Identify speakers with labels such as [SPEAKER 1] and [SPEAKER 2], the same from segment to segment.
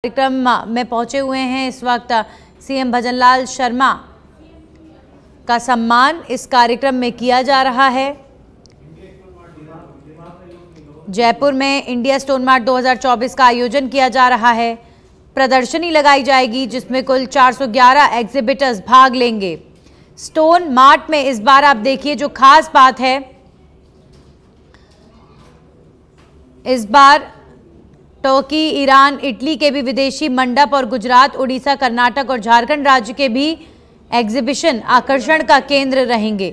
[SPEAKER 1] कार्यक्रम में पहुंचे हुए हैं इस वक्त सीएम भजनलाल शर्मा का सम्मान इस कार्यक्रम में किया जा रहा है। जयपुर में इंडिया स्टोन मार्ट 2024 का आयोजन किया जा रहा है। प्रदर्शनी लगाई जाएगी जिसमें कुल 411 एग्जिबिटर्स भाग लेंगे। स्टोन मार्ट में इस बार आप देखिए जो खास बात है, इस बार टर्की, ईरान, इटली के भी विदेशी मंडप और गुजरात, उड़ीसा, कर्नाटक और झारखंड राज्य के भी एग्जीबिशन आकर्षण का केंद्र रहेंगे।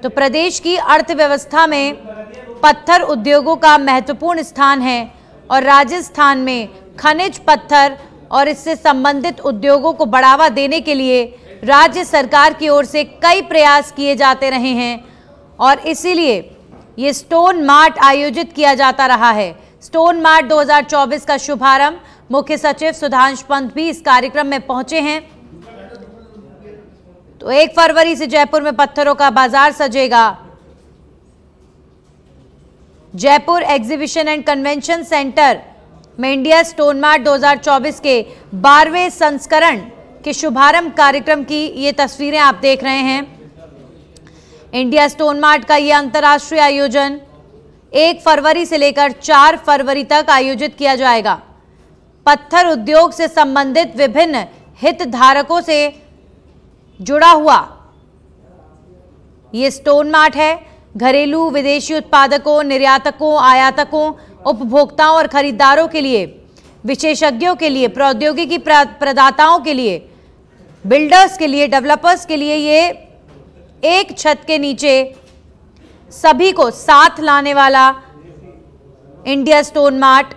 [SPEAKER 1] तो प्रदेश की अर्थव्यवस्था में पत्थर उद्योगों का महत्वपूर्ण स्थान है और राजस्थान में खनिज पत्थर और इससे संबंधित उद्योगों को बढ़ावा देने के लिए राज्य सरकार की ओर से कई प्रयास किए जाते रहे हैं और इसीलिए ये स्टोन मार्ट आयोजित किया जाता रहा है। स्टोन मार्ट 2024 का शुभारंभ मुख्य सचिव सुधांशु पंत भी इस कार्यक्रम में पहुंचे हैं। तो 1 फरवरी से जयपुर में पत्थरों का बाजार सजेगा। Jaipur exhibition and convention centre में इंडिया स्टोन मार्ट 2024 के 12वें संस्करण के शुभारंभ कार्यक्रम की ये तस्वीरें आप देख रहे हैं। इंडिया स्टोन मार्ट का ये अंतर्राष्ट्रीय आयोजन 1 फरवरी से लेकर 4 फरवरी तक आयोजित किया जाएगा। पत्थर उद्योग से संबंधित विभिन्न हितधारकों से जुड़ा हुआ ये स्टोन मार्ट है। घरेलू, विदेशी उत्पादकों, निर्यातकों, आयातकों, उपभोक्ताओं और खरीदारों के लिए, विशेषज्ञों के लिए, प्रौद्योगिकी प्रदाताओं के लिए, बिल्डर्स के लिए, डेवलपर्स के लिए ये एक छत के नीचे सभी को साथ लाने वाला इंडिया स्टोन मार्ट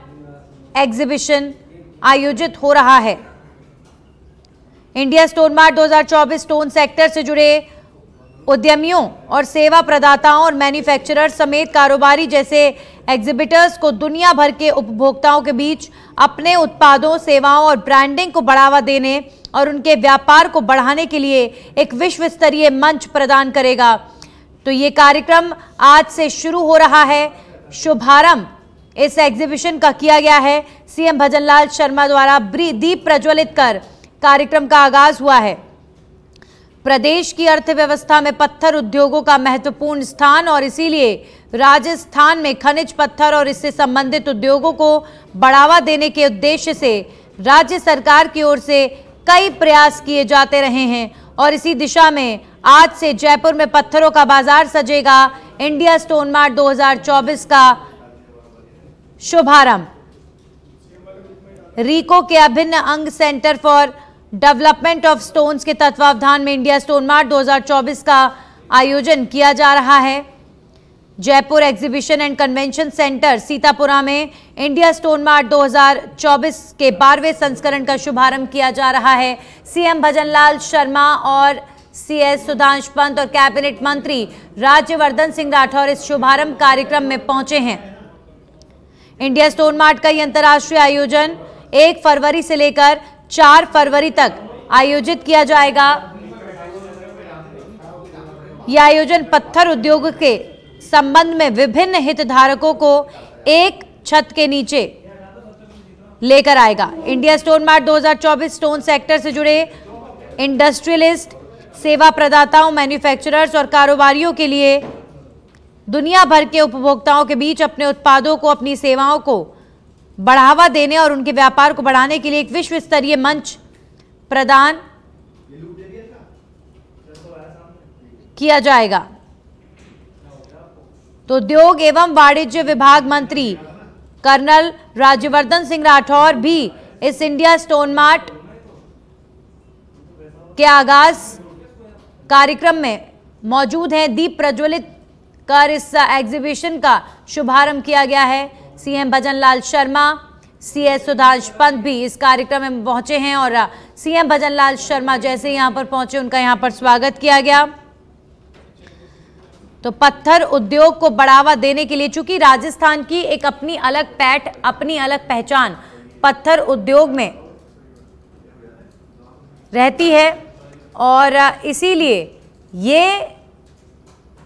[SPEAKER 1] एग्जीबिशन आयोजित हो रहा है। India stone mart 2024 stone sector से जुड़े उद्यमियों और सेवा प्रदाताओं और मैन्युफैक्चरर समेत कारोबारी जैसे एग्जिबिटर्स को दुनिया भर के उपभोक्ताओं के बीच अपने उत्पादों, सेवाओं और ब्रांडिंग को बढ़ावा देने और उनके व्यापार को बढ़ाने के लिए एक विश्व स्तरीय मंच प्रदान करेगा। तो ये कार्यक्रम आज से शुरू हो रहा है। शुभारंभ इस एग्जीबिशन का किया गया है। सीएम भजनलाल शर्मा द्वारा दीप प्रज्वलित कर कार्यक्रम का आगाज हुआ है। प्रदेश की अर्थव्यवस्था में पत्थर उद्योगों का महत्वपूर्ण स्थान और इसीलिए राजस्थान में खनिज पत्थर और इससे संबंधित उद्योगों को बढ़ावा देने के उद्देश्य से राज्य सरकार की ओर से कई प्रयास किए जाते रहे हैं और इसी दिशा में आज से जयपुर में पत्थरों का बाजार सजेगा। इंडिया स्टोन मार्ट 2024 का शुभारंभ रीको के अभिन्न अंग centre for development of stones के तत्वावधान में इंडिया स्टोन मार्ट 2024 का आयोजन किया जा रहा है। Jaipur exhibition and convention centre Sitapura में इंडिया स्टोन मार्ट 2024 के 12वें संस्करण का शुभारंभ किया जा रहा है। सीएम भजनलाल शर्मा और सीएस सुधांशु पंत और कैबिनेट मंत्री राज्यवर्धन सिंह राठौर इस शुभारंभ कार्यक्रम में पहुंचे हैं। इंडिया स्टोन मार्ट का यह अंतर्राष्ट्रीय आयोजन 1 फरवरी से लेकर 4 फरवरी तक आयोजित किया जाएगा। यह आयोजन पत्थर उद्योग के संबंध में विभिन्न हितधारकों को एक छत के नीचे लेकर आएगा। India stone mart 2024 stone sector से जुड़े इंडस्ट्रियलिस्ट, सेवा प्रदाताओं, मैन्युफैक्चरर्स और कारोबारियों के लिए दुनिया भर के उपभोक्ताओं के बीच अपने उत्पादों को, अपनी सेवाओं को बढ़ावा देने और उनके व्यापार को बढ़ाने के लिए एक विश्व स्तरीय मंच प्रदान किया जाएगा। तो उद्योग एवं वाणिज्य विभाग मंत्री कर्नल राज्यवर्धन सिंह राठौर भी इस इंडिया स्टोन मार्ट के आगाज कार्यक्रम में मौजूद हैं। दीप प्रज्वलित कर इस एग्जीबिशन का शुभारंभ किया गया है। सीएम भजनलाल शर्मा, सीएस सुधांशु पंत भी इस कार्यक्रम में पहुंचे हैं और सीएम भजनलाल शर्मा जैसे यहां पर पहुंचे उनका यहां पर स्वागत किया गया। तो पत्थर उद्योग को बढ़ावा देने के लिए, चूंकि राजस्थान की एक अपनी अलग पैठ, अपनी अलग पहचान पत्थर उद्योग में रहती है और इसीलिए ये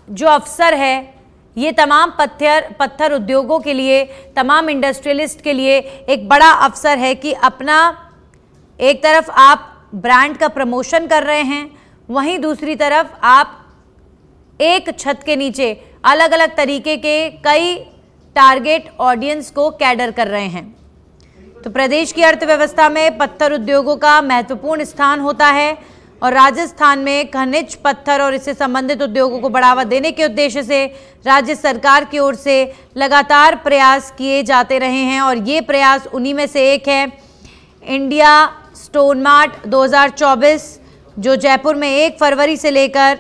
[SPEAKER 1] जो अवसर है ये तमाम पत्थर उद्योगों के लिए, तमाम इंडस्ट्रियलिस्ट के लिए एक बड़ा अवसर है कि अपना एक तरफ आप ब्रांड का प्रमोशन कर रहे हैं, वहीं दूसरी तरफ आप एक छत के नीचे अलग अलग तरीके के कई टारगेट ऑडियंस को कैडर कर रहे हैं। तो प्रदेश की अर्थव्यवस्था में पत्थर उद्योगों का महत्वपूर्ण स्थान होता है और राजस्थान में खनिज पत्थर और इससे संबंधित उद्योगों को बढ़ावा देने के उद्देश्य से राज्य सरकार की ओर से लगातार प्रयास किए जाते रहे हैं और ये प्रयास उन्हीं में से एक है इंडिया स्टोन मार्ट 2024, जो जयपुर में 1 फरवरी से लेकर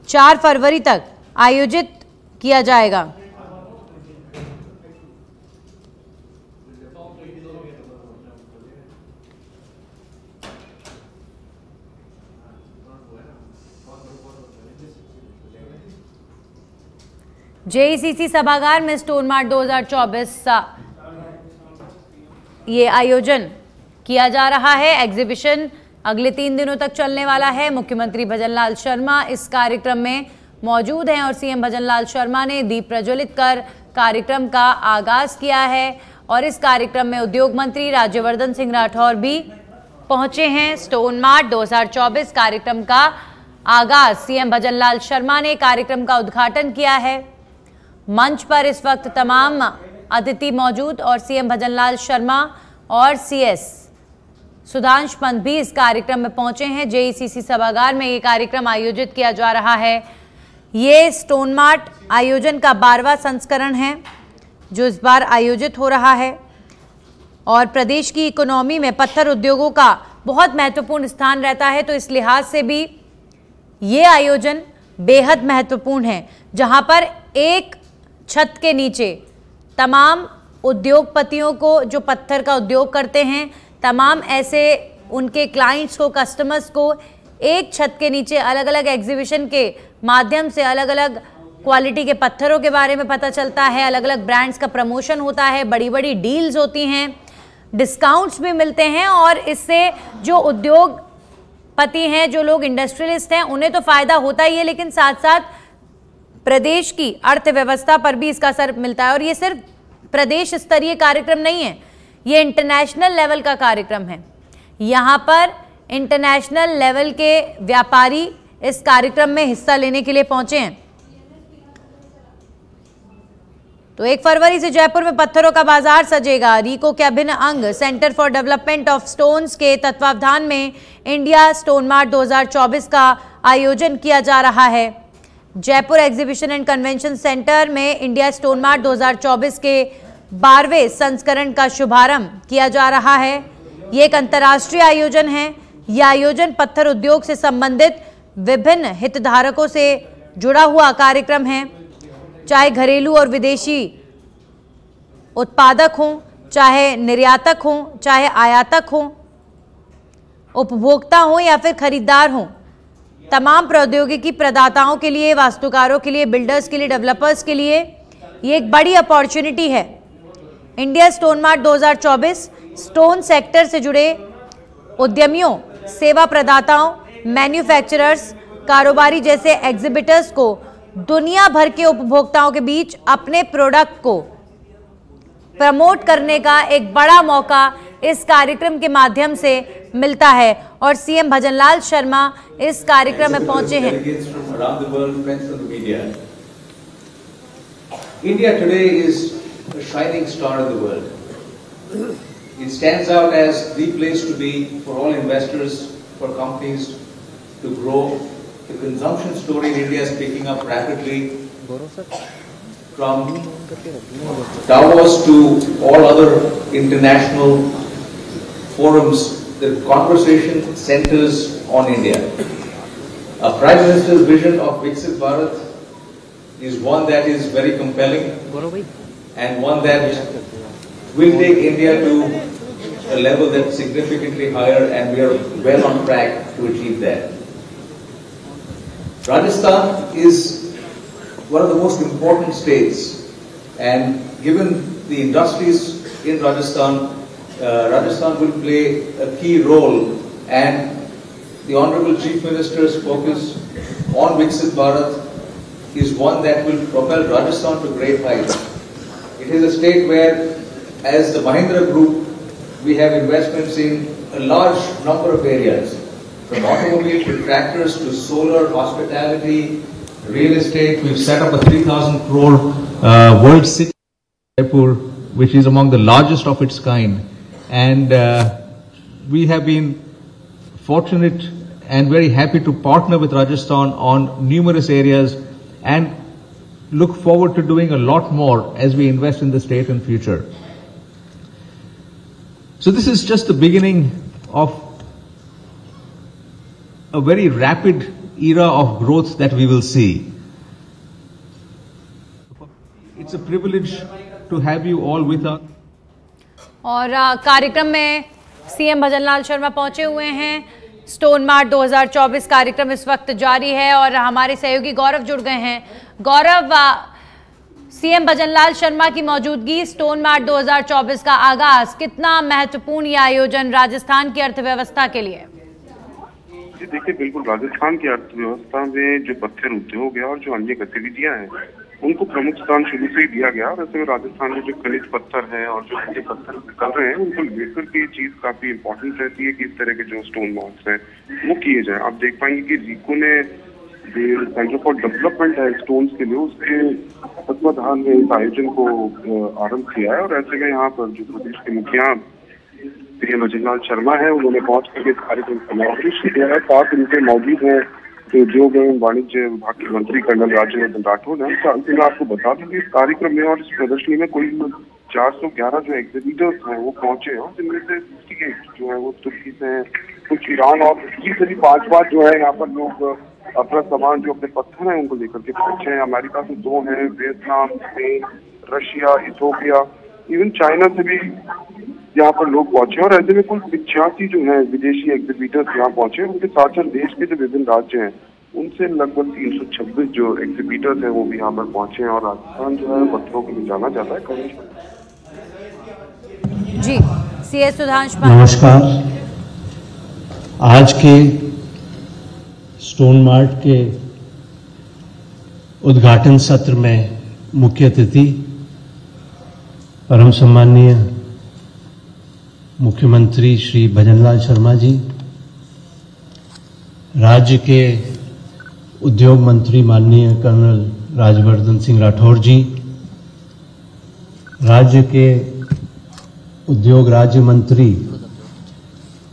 [SPEAKER 1] 4 फरवरी तक आयोजित किया जाएगा। जेईसीसी सभागार में स्टोन मार्ट 2024 ये आयोजन किया जा रहा है। एग्जीबिशन अगले 3 दिनों तक चलने वाला है। मुख्यमंत्री भजनलाल शर्मा इस कार्यक्रम में मौजूद हैं और सीएम भजनलाल शर्मा ने दीप प्रज्वलित कर कार्यक्रम का आगाज किया है और इस कार्यक्रम में उद्योग मंत्री राज्यवर्धन सिंह राठौर भी पहुंचे हैं। स्टोन मार्ट 2024 कार्यक्रम का आगाज सीएम भजनलाल शर्मा ने कार्यक्रम का उद्घाटन किया है। मंच पर इस वक्त तमाम अतिथि मौजूद और सीएम भजनलाल शर्मा और सीएस सुधांश पंत भी इस कार्यक्रम में पहुंचे हैं। जेईसीसी सभागार में ये कार्यक्रम आयोजित किया जा रहा है। ये स्टोन मार्ट आयोजन का 12वां संस्करण है जो इस बार आयोजित हो रहा है और प्रदेश की इकोनॉमी में पत्थर उद्योगों का बहुत महत्वपूर्ण स्थान रहता है, तो इस लिहाज से भी ये आयोजन बेहद महत्वपूर्ण है, जहां पर एक छत के नीचे तमाम उद्योगपतियों को जो पत्थर का उद्योग करते हैं, तमाम ऐसे उनके क्लाइंट्स को, कस्टमर्स को एक छत के नीचे अलग अलग एग्जीबिशन के माध्यम से अलग अलग क्वालिटी के पत्थरों के बारे में पता चलता है, अलग अलग ब्रांड्स का प्रमोशन होता है, बड़ी बड़ी डील्स होती हैं, डिस्काउंट्स भी मिलते हैं और इससे जो उद्योगपति हैं, जो लोग इंडस्ट्रियलिस्ट हैं, उन्हें तो फ़ायदा होता ही है, लेकिन साथ साथ प्रदेश की अर्थव्यवस्था पर भी इसका असर मिलता है। और ये सिर्फ प्रदेश स्तरीय कार्यक्रम नहीं है, ये इंटरनेशनल लेवल का कार्यक्रम है। यहाँ पर इंटरनेशनल लेवल के व्यापारी इस कार्यक्रम में हिस्सा लेने के लिए पहुंचे हैं। तो 1 फरवरी से जयपुर में पत्थरों का बाजार सजेगा। रीको के अभिन्न अंग centre for development of stones के तत्वावधान में इंडिया स्टोन मार्ट 2024 का आयोजन किया जा रहा है। Jaipur exhibition and convention centre में इंडिया स्टोन मार्ट 2024 के 12वें संस्करण का शुभारंभ किया जा रहा है। ये एक अंतर्राष्ट्रीय आयोजन है। यह आयोजन पत्थर उद्योग से संबंधित विभिन्न हितधारकों से जुड़ा हुआ कार्यक्रम है, चाहे घरेलू और विदेशी उत्पादक हों, चाहे निर्यातक हों, चाहे आयातक हों, उपभोक्ता हों या फिर खरीदार हों। तमाम प्रौद्योगिकी प्रदाताओं के लिए, वास्तुकारों के लिए, बिल्डर्स के लिए, डेवलपर्स के लिए ये एक बड़ी अपॉर्चुनिटी है। India stone mart 2024 stone sector से जुड़े उद्यमियों, सेवा प्रदाताओं, मैन्युफैक्चरर्स, कारोबारी जैसे एग्जिबिटर्स को दुनिया भर के उपभोक्ताओं के बीच अपने प्रोडक्ट को प्रमोट करने का एक बड़ा मौका इस कार्यक्रम के माध्यम से मिलता है और सीएम भजनलाल शर्मा इस कार्यक्रम में पहुंचे हैं।
[SPEAKER 2] India today is a shining star in the world. It stands out as the place to be for all investors, for companies to grow. The consumption story in India is picking up rapidly. From Davos to all other international forums, the conversation centers on India. A Prime Minister's vision of Viksit Bharat is one that is very compelling and one that will take India to a level that's significantly higher, and we are well on track to achieve that. Rajasthan is one of the most important states, and given the industries in Rajasthan, Rajasthan will play a key role and the Honorable Chief Minister's focus on Viksit Bharat is one that will propel Rajasthan to great heights. It is a state where, as the Mahindra Group, we have investments in a large number of areas, from automobile to tractors to solar, hospitality, real estate. We've set up a 3,000 crore world city in Jaipur, which is among the largest of its kind. And we have been fortunate and very happy to partner with Rajasthan on numerous areas and look forward to doing a lot more as we invest in the state in future. So this is just the beginning of a very rapid era of growth that we will see. It's a privilege to have you all with us.
[SPEAKER 1] और कार्यक्रम में CM Bhajanlal Sharma पहुंचे हुए हैं। Stone mart 2024 कार्यक्रम इस वक्त जारी है और हमारे सहयोगी गौरव जुड़ गए हैं। गौरव, सीएम भजनलाल शर्मा की मौजूदगी, स्टोन मार्ट 2024 का आगाज, कितना महत्वपूर्ण यह आयोजन राजस्थान की अर्थव्यवस्था के लिए?
[SPEAKER 3] जी देखिए, बिल्कुल राजस्थान की अर्थव्यवस्था में जो पत्थर उद्योग है और जो अन्य गतिविधियां हैं उनको प्रमुख स्थान शुरू से ही दिया गया। और ऐसे में राजस्थान में जो खनिज पत्थर है और जो अन्य पत्थर निकल रहे हैं उनको लेकर के चीज काफी इंपॉर्टेंट रहती है कि इस तरह के जो स्टोन मार्ट्स हैं वो किए जाए। आप देख पाएंगे कि रिको ने सेंटर फॉर डेवलपमेंट है स्टोन्स के लिए, उसके तत्वाधान में इस आयोजन को आरंभ किया है। और ऐसे में यहाँ पर जो प्रदेश के मुखिया सीएम भजनलाल शर्मा है उन्होंने पहुंच करके इस कार्यक्रम का समावेश किया है। साथ इनके मौजूद हैं तो जो गए वाणिज्य विभाग के मंत्री कर्नल राज्यवर्धन राठौड़ है। मैं आपको बता दूं कि इस कार्यक्रम में और इस प्रदर्शनी में कोई 411 जो एग्जीबिटर्स हैं वो पहुंचे हैं, जिनमें से 68 जो है वो तुर्की से हैं, कुछ ईरान और इटली से भी 5 बार जो है यहाँ पर लोग अपना सामान जो अपने पत्थर हैं उनको लेकर के पहुंचे हैं। अमेरिका से 2 हैं, Vietnam, Spain, Russia, Ethiopia, even China से भी यहाँ पर लोग पहुंचे। और ऐसे में कुल 85 जो है विदेशी एग्जीबिटर्स यहाँ पहुंचे। उनके साथ साथ देश के जो विभिन्न राज्य हैं उनसे लगभग 326 जो एग्जीबिटर्स हैं वो भी यहाँ पर पहुंचे हैं। और राजस्थान जो है पत्थरों के लिए जाना जाता है।
[SPEAKER 1] जी, सीएस सुधांशु।
[SPEAKER 4] नमस्कार। आज के स्टोन मार्ट के उद्घाटन सत्र में मुख्य अतिथि परम सम्माननीय मुख्यमंत्री श्री भजनलाल शर्मा जी, राज्य के उद्योग मंत्री माननीय कर्नल राज्यवर्धन सिंह राठौड़ जी, राज्य के उद्योग राज्य मंत्री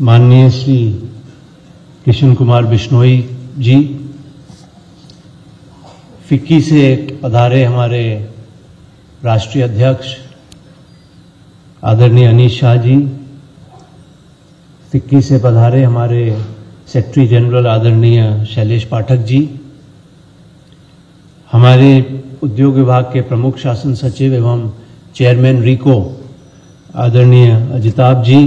[SPEAKER 4] माननीय श्री किशन कुमार बिश्नोई जी, फिक्की से पधारे हमारे राष्ट्रीय अध्यक्ष आदरणीय अनीश शाह जी, फिक्की से पधारे हमारे सेक्रेटरी जनरल आदरणीय शैलेश पाठक जी, हमारे उद्योग विभाग के प्रमुख शासन सचिव एवं चेयरमैन रिको आदरणीय अजिताभ जी,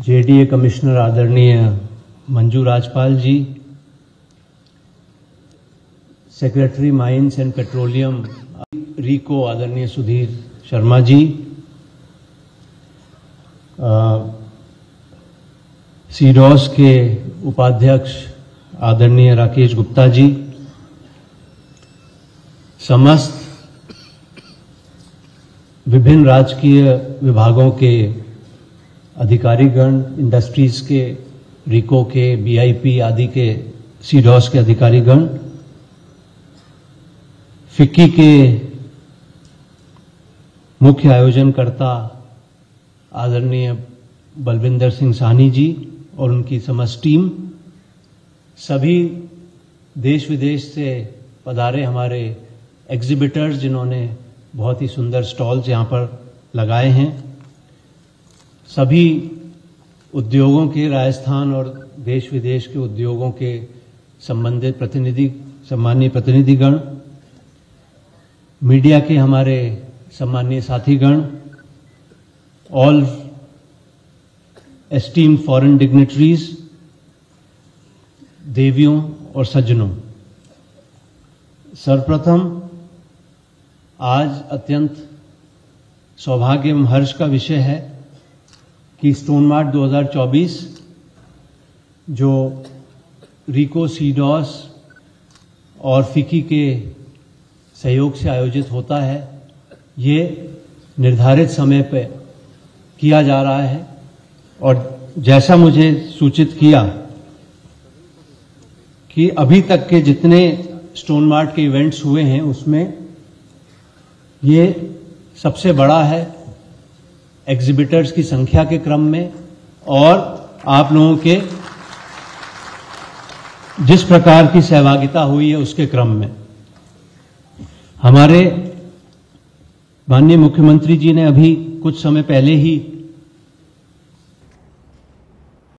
[SPEAKER 4] जेडीए कमिश्नर आदरणीय मंजू राजपाल जी, सेक्रेटरी माइंस एंड पेट्रोलियम रिको आदरणीय सुधीर शर्मा जी, सीडॉस के उपाध्यक्ष आदरणीय राकेश गुप्ता जी, समस्त विभिन्न राजकीय विभागों के अधिकारीगण, इंडस्ट्रीज के, रिको के, बीआईपी आदि के सीडॉस के अधिकारीगण, फिक्की के मुख्य आयोजनकर्ता आदरणीय बलविंदर सिंह साहनी जी और उनकी समस्त टीम, सभी देश विदेश से पधारे हमारे एग्जीबिटर्स जिन्होंने बहुत ही सुंदर स्टॉल्स यहाँ पर लगाए हैं, सभी उद्योगों के, राजस्थान और देश विदेश के उद्योगों के संबंधित सम्मानीय प्रतिनिधिगण, मीडिया के हमारे सम्मानीय साथीगण, ऑल एस्टीम्ड फॉरेन डिग्निटरीज, देवियों और सज्जनों, सर्वप्रथम आज अत्यंत सौभाग्य एवं हर्ष का विषय है कि स्टोन मार्ट 2024 जो रिको, सीडॉस और फिकी के सहयोग से आयोजित होता है, ये निर्धारित समय पर किया जा रहा है। और जैसा मुझे सूचित किया कि अभी तक के जितने स्टोन मार्ट के इवेंट्स हुए हैं उसमें ये सबसे बड़ा है एग्जिबिटर्स की संख्या के क्रम में और आप लोगों के जिस प्रकार की सहभागिता हुई है उसके क्रम में। हमारे माननीय मुख्यमंत्री जी ने अभी कुछ समय पहले ही